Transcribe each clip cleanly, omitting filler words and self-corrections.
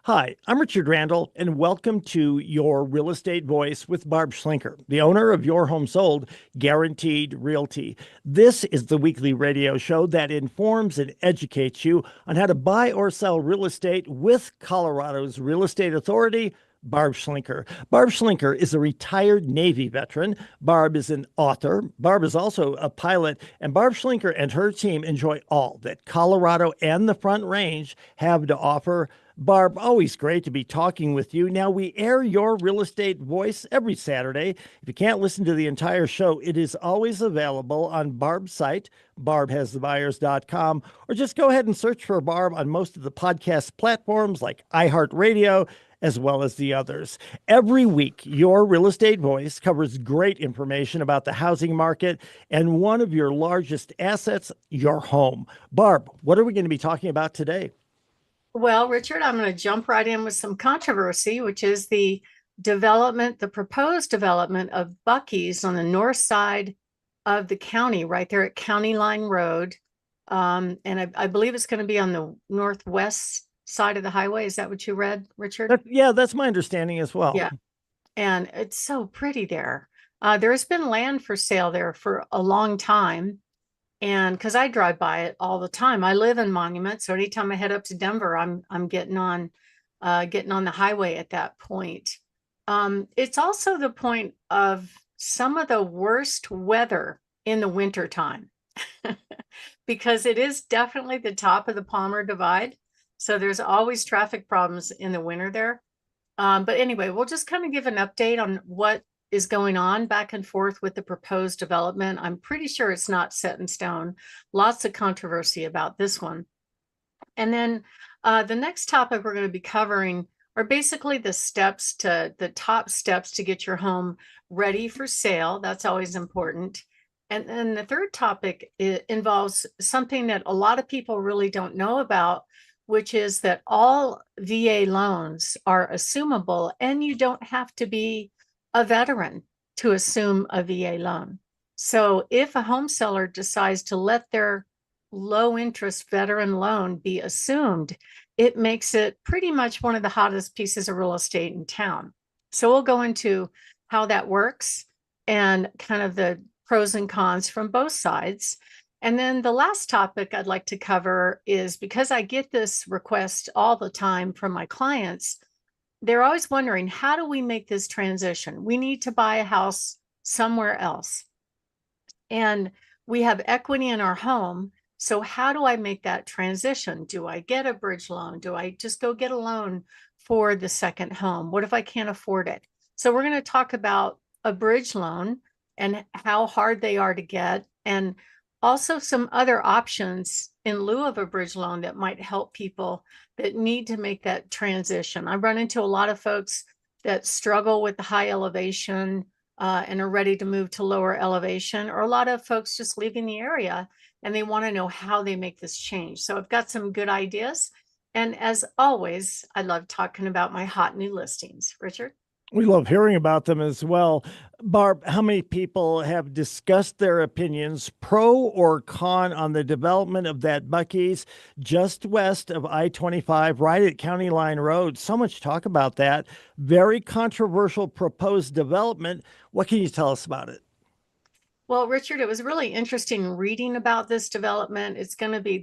Hi, I'm Richard Randall, and welcome to Your Real Estate Voice with Barb Schlinker, the owner of Your Home Sold Guaranteed Realty. This is the weekly radio show that informs and educates you on how to buy or sell real estate with Colorado's Real Estate Authority, Barb Schlinker. Barb Schlinker is a retired Navy veteran. Barb is an author. Barb is also a pilot, and Barb Schlinker and her team enjoy all that Colorado and the Front Range have to offer. Barb, always great to be talking with you. Now, we air Your Real Estate Voice every Saturday. If you can't listen to the entire show, it is always available on Barb's site, barbhasthebuyers.com, or just go ahead and search for Barb on most of the podcast platforms like iHeartRadio, as well as the others. Every week, Your Real Estate Voice covers great information about the housing market and one of your largest assets, your home. Barb, what are we going to be talking about today? Well, Richard, I'm going to jump right in with some controversy, which is the proposed development of Buc-ees on the north side of the county, right there at County Line Road. And I believe it's going to be on the northwest side of the highway. Is that what you read, Richard? Yeah, that's my understanding as well. Yeah. And it's so pretty there. There has been land for sale there for a long time. And because I drive by it all the time, I live in Monument, so anytime I head up to Denver, I'm getting on the highway at that point. It's also the point of some of the worst weather in the winter time because it is definitely the top of the Palmer Divide. So there's always traffic problems in the winter there. But anyway, we'll just kind of give an update on what is going on back and forth with the proposed development. I'm pretty sure it's not set in stone. Lots of controversy about this one. And then the next topic we're going to be covering are basically the top steps to get your home ready for sale. That's always important. And then the third topic involves something that a lot of people really don't know about, which is that all VA loans are assumable and you don't have to be a veteran to assume a VA loan. So if a home seller decides to let their low interest veteran loan be assumed, it makes it pretty much one of the hottest pieces of real estate in town. So we'll go into how that works and kind of the pros and cons from both sides. And then the last topic I'd like to cover is, because I get this request all the time from my clients, they're always wondering, how do we make this transition? We need to buy a house somewhere else. And we have equity in our home. So how do I make that transition? Do I get a bridge loan? Do I just go get a loan for the second home? What if I can't afford it? So we're going to talk about a bridge loan and how hard they are to get, and also some other options in lieu of a bridge loan that might help people that need to make that transition. I run into a lot of folks that struggle with the high elevation and are ready to move to lower elevation, or a lot of folks just leaving the area and they want to know how they make this change. So I've got some good ideas. And as always, I love talking about my hot new listings. Richard? We love hearing about them as well. Barb, how many people have discussed their opinions, pro or con, on the development of that Buc-ees just west of I-25, right at County Line Road? So much talk about that. Very controversial proposed development. What can you tell us about it? Well, Richard, it was really interesting reading about this development.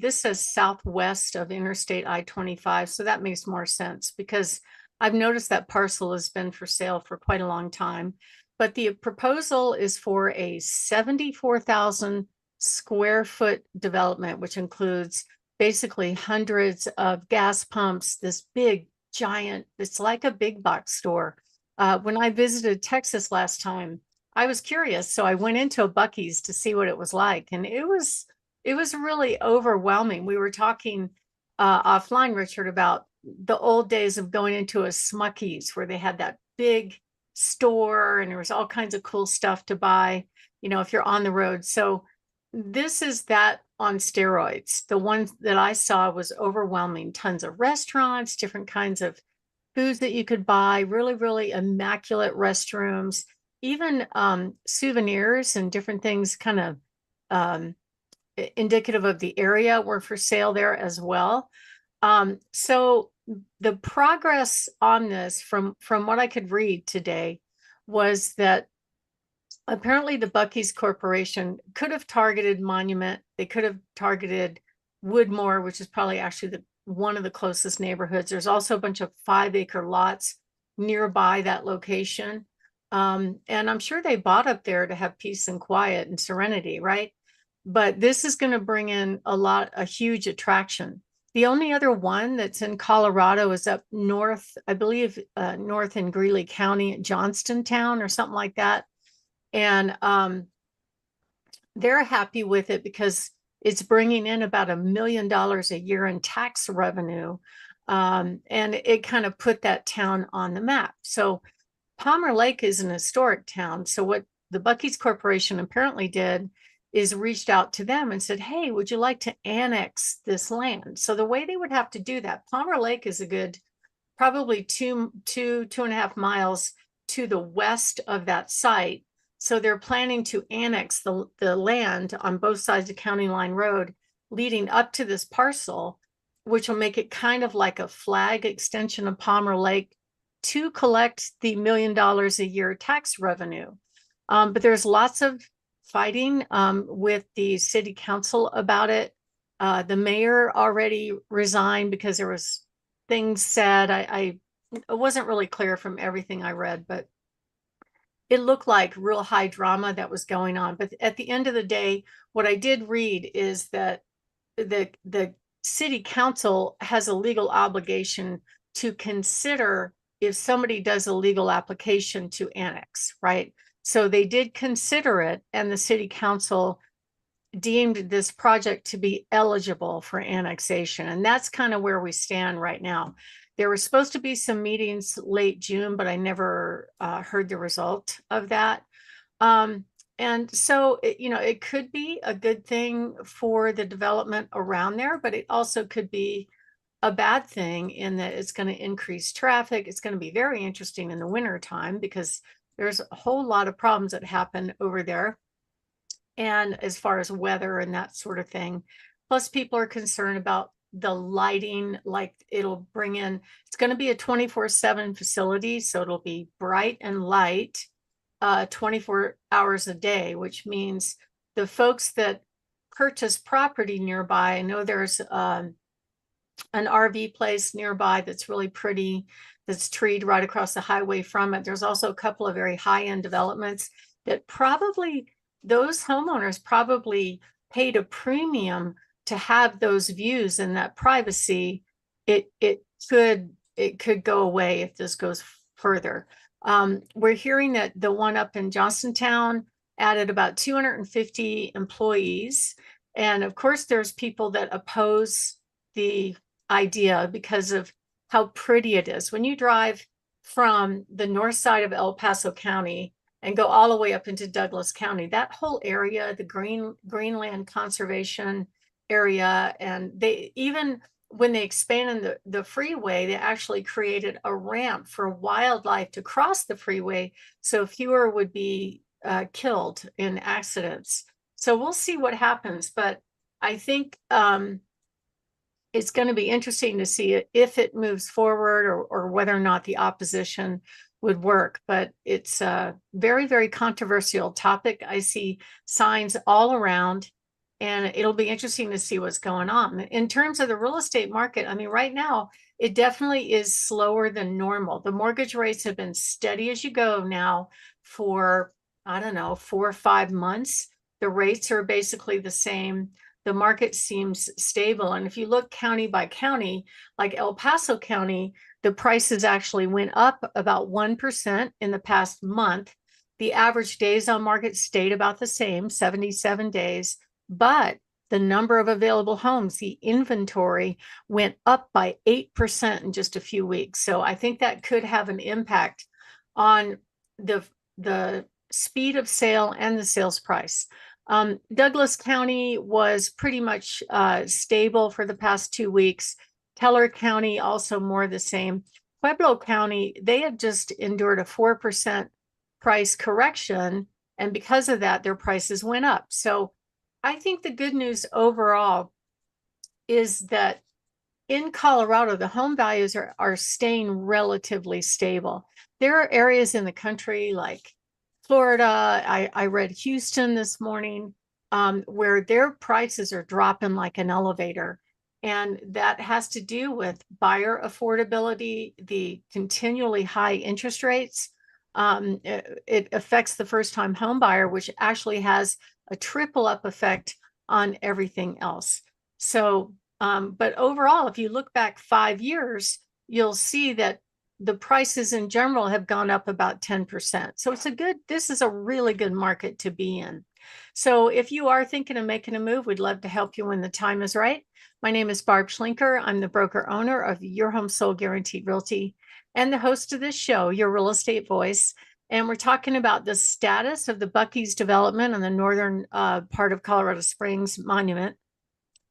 This says southwest of Interstate I-25, so that makes more sense because I've noticed that parcel has been for sale for quite a long time. But the proposal is for a 74,000 square foot development, which includes basically hundreds of gas pumps, this big giant, it's like a big box store. When I visited Texas last time, I was curious, so I went into a Buc-ee's to see what it was like, and it was really overwhelming. We were talking offline, Richard, about the old days of going into a Smuckies where they had that big store and there was all kinds of cool stuff to buy, if you're on the road. So this is that on steroids. The one that I saw was overwhelming. Tons of restaurants, different kinds of foods that you could buy, really, really immaculate restrooms, even souvenirs and different things kind of indicative of the area were for sale there as well. So the progress on this from what I could read today was that apparently the Buc-ees Corporation could have targeted Monument. They could have targeted Woodmore, which is probably actually one of the closest neighborhoods. There's also a bunch of 5-acre lots nearby that location. And I'm sure they bought up there to have peace and quiet and serenity, right? But this is going to bring in a huge attraction. The only other one that's in Colorado is up north, I believe, north in Greeley County, Johnstontown or something like that. And they're happy with it because it's bringing in about $1 million a year in tax revenue. And it kind of put that town on the map. So Palmer Lake is an historic town. So what the Buc-ees Corporation apparently did is reached out to them and said, hey, would you like to annex this land? So the way they would have to do that, Palmer Lake is a good, probably two and a half miles to the west of that site. So they're planning to annex the land on both sides of County Line Road leading up to this parcel, which will make it kind of like a flag extension of Palmer Lake to collect the $1 million a year tax revenue. But there's lots of fighting with the city council about it. The mayor already resigned because there was things said. I it wasn't really clear from everything I read, but it looked like real high drama that was going on. But at the end of the day, what I did read is that the city council has a legal obligation to consider if somebody does a legal application to annex, right? So they did consider it, and the city council deemed this project to be eligible for annexation. And that's kind of where we stand right now. There were supposed to be some meetings late June, but I never heard the result of that. And so, it could be a good thing for the development around there, but it also could be a bad thing in that it's going to increase traffic. It's going to be very interesting in the winter time because there's a whole lot of problems that happen over there. And as far as weather and that sort of thing, plus people are concerned about the lighting, like it'll bring in, it's going to be a 24/7 facility. So it'll be bright and light 24 hours a day, which means the folks that purchase property nearby, I know there's an RV place nearby that's really pretty, that's treed right across the highway from it. There's also a couple of very high-end developments that probably, those homeowners probably paid a premium to have those views and that privacy. It could go away if this goes further. We're hearing that the one up in Johnstontown added about 250 employees. And of course, there's people that oppose the idea because of how pretty it is. When you drive from the north side of El Paso County and go all the way up into Douglas County, that whole area, the Greenland Conservation area, and they even when they expanded the freeway, they actually created a ramp for wildlife to cross the freeway so fewer would be killed in accidents. So we'll see what happens, but I think it's going to be interesting to see it if it moves forward or whether or not the opposition would work. But it's a very, very controversial topic. I see signs all around, and it'll be interesting to see what's going on. In terms of the real estate market, I mean, right now, it definitely is slower than normal. The mortgage rates have been steady as you go now for, I don't know, 4 or 5 months. The rates are basically the same. The market seems stable. And if you look county by county, like El Paso County, the prices actually went up about 1% in the past month. The average days on market stayed about the same, 77 days, but the number of available homes, the inventory, went up by 8% in just a few weeks. So I think that could have an impact on the speed of sale and the sales price. Douglas County was pretty much stable for the past 2 weeks. Teller County also more the same. Pueblo County, they had just endured a 4% price correction, and because of that, their prices went up. So I think the good news overall is that in Colorado, the home values are staying relatively stable. There are areas in the country like Florida. I read Houston this morning, where their prices are dropping like an elevator. And that has to do with buyer affordability, the continually high interest rates. It affects the first time home buyer, which actually has a triple up effect on everything else. So, but overall, if you look back 5 years, you'll see that the prices in general have gone up about 10%. So this is a really good market to be in. So if you are thinking of making a move, we'd love to help you when the time is right. My name is Barb Schlinker. I'm the broker owner of Your Home Sold Guaranteed Realty and the host of this show, Your Real Estate Voice. And we're talking about the status of the Buc-ees development in the northern part of Colorado Springs Monument.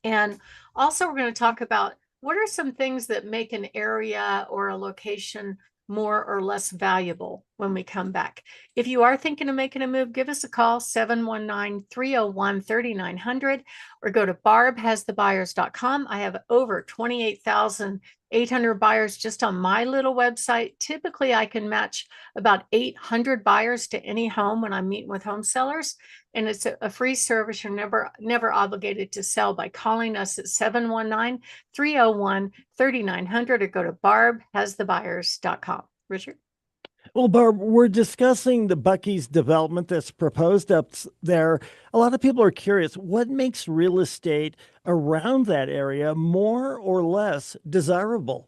And also we're going to talk about what are some things that make an area or a location more or less valuable when we come back. If you are thinking of making a move, give us a call, 719-301-3900, or go to barbhasthebuyers.com. I have over 28,800 buyers just on my little website. Typically, I can match about 800 buyers to any home when I'm meeting with home sellers. And it's a free service. You're never obligated to sell by calling us at 719-301-3900 or go to barbhasthebuyers.com. Richard? Well, Barb, we're discussing the Buc-ees development that's proposed up there. A lot of people are curious, what makes real estate around that area more or less desirable?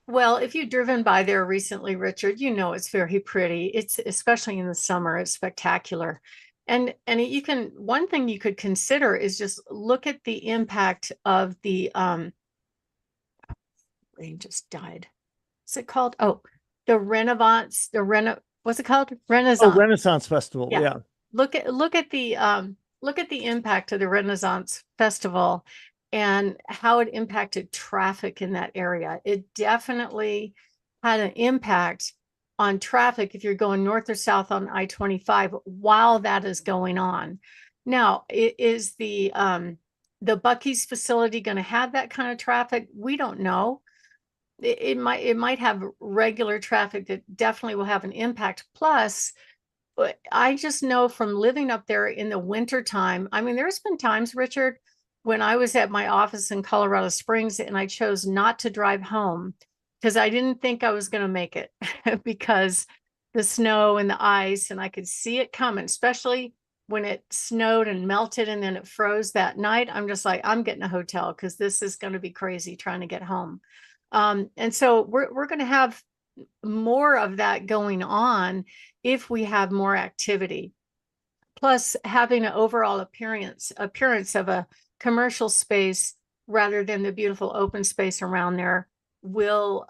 Well, if you've driven by there recently, Richard, you know it's very pretty. It's especially in the summer, it's spectacular. And you can, one thing you could consider is just look at the impact of the rain just died. What's it called? Oh, the Renaissance, what's it called? Oh, Renaissance. Renaissance Festival. Yeah. Yeah. Look at the impact of the Renaissance Festival and how it impacted traffic in that area. It definitely had an impact on traffic if you're going north or south on I-25 while that is going on. Now, is the Buc-ees facility going to have that kind of traffic? We don't know. It might have regular traffic that definitely will have an impact. Plus, but I just know from living up there in the winter time. I mean, there's been times, Richard, when I was at my office in Colorado Springs and I chose not to drive home because I didn't think I was going to make it because the snow and the ice, and I could see it coming, especially when it snowed and melted and then it froze that night. I'm just like, I'm getting a hotel because this is going to be crazy trying to get home. And so we're going to have more of that going on if we have more activity. Plus, having an overall appearance of a commercial space rather than the beautiful open space around there will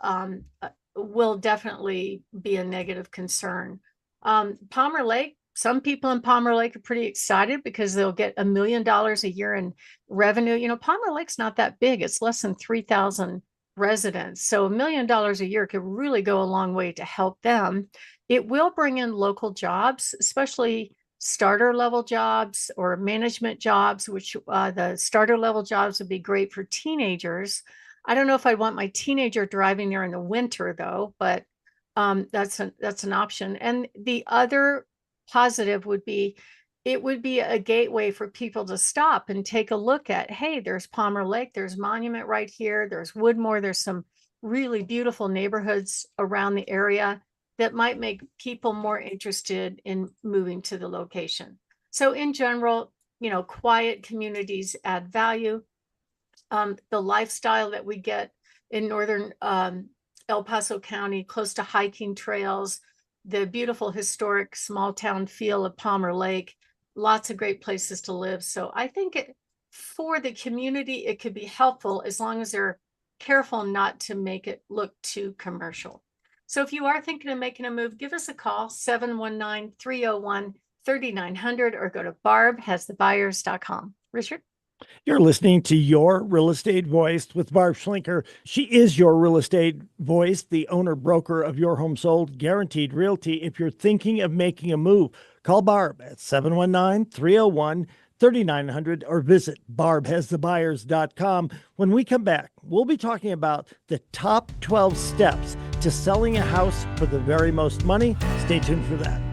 definitely be a negative concern. Palmer Lake, some people in Palmer Lake are pretty excited because they'll get $1 million a year in revenue. You know, Palmer Lake's not that big. It's less than 3,000 residents. So $1 million a year could really go a long way to help them. It will bring in local jobs, especially starter level jobs or management jobs, which the starter level jobs would be great for teenagers. I don't know if I want my teenager driving there in the winter though, but that's an option. And the other positive would be it would be a gateway for people to stop and take a look at, hey, there's Palmer Lake, there's Monument right here, there's Woodmore, there's some really beautiful neighborhoods around the area that might make people more interested in moving to the location. So in general, you know, quiet communities add value. The lifestyle that we get in northern El Paso County, close to hiking trails, the beautiful historic small town feel of Palmer Lake, lots of great places to live. So I think for the community, it could be helpful as long as they're careful not to make it look too commercial. So if you are thinking of making a move, give us a call, 719-301-3900, or go to barbhasthebuyers.com. Richard? You're listening to Your Real Estate Voice with Barb Schlinker. She is your real estate voice, the owner broker of Your Home Sold Guaranteed Realty. If you're thinking of making a move, call Barb at 719-301-3900. 3900 or visit barbhasthebuyers.com. When we come back, we'll be talking about the top 12 steps to selling a house for the very most money. Stay tuned for that.